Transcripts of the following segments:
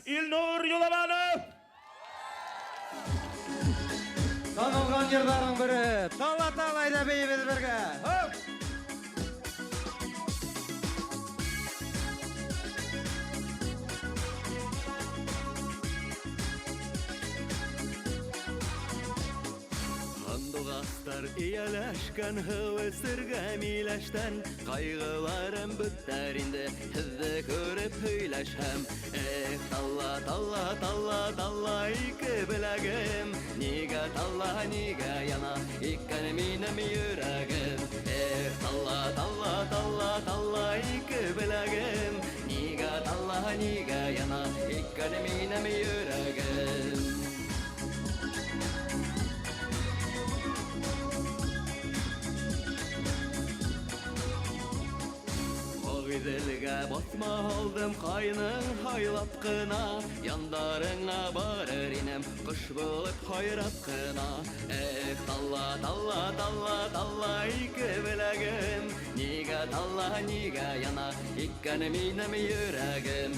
İlnur Yulamanov. Tanılgan yerlerin biri. Talayda beyimiz birge. Hop! Handogastlar iyaleşken hıvısırgan iyileşten Kaygılarım bütlerinde hızlı körüp hıyleşem talla talla talla talla iki bilagim Niga talla niga yana ikkaneminem yüreğim talla talla talla talla iki bilagim Niga talla niga yana ikkaneminem yüreğim Güzelge basma aldım kaynın haylap kına Yandarına barır inem kış bulup hayrat kına talla talla talla talla iki bilagim Niga talla niga yana ikkanem inem yüreğim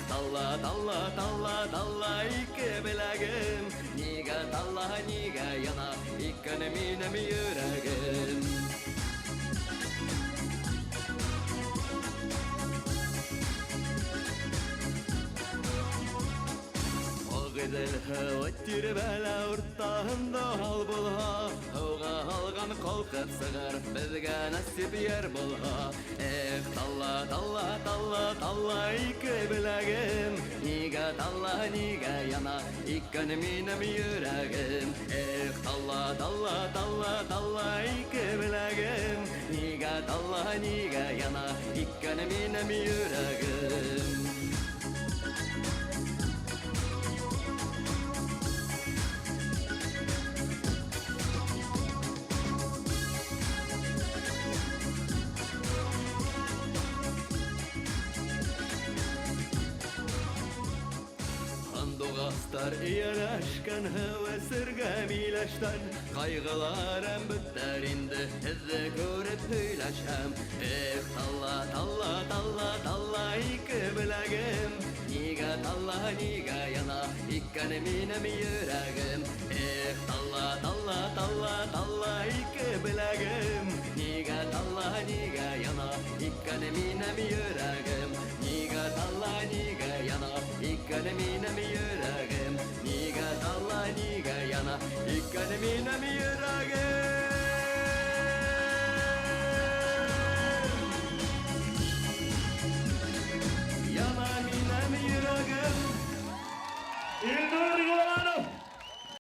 talla talla talla talla iki bilagim Niga talla niga yana ikkanem inem yüreğim Güzel havattır bela ortağında hal bulha Hava halgan kalkıp sığır bizge nasip yer bulha talla talla talla talla iki bilagim Niga talla niga yana ikkaneminem yüreğim talla talla talla talla iki bilagim Niga talla niga yana ikkaneminem yüreğim Dostlar iyeleşken hevesirgem iyileşten Kaygılarım bütlerinde hızlı görüp hıyleşem talla talla talla talla iki bilagim Niga talla niga yana ikkaneminem yüreğim talla talla talla talla iki bilagim Niga talla niga yana ikkaneminem yüreğim Niga talla niga yana ikkaneminem yüreğim Niga talla niga yana ikkaneminem yüreğim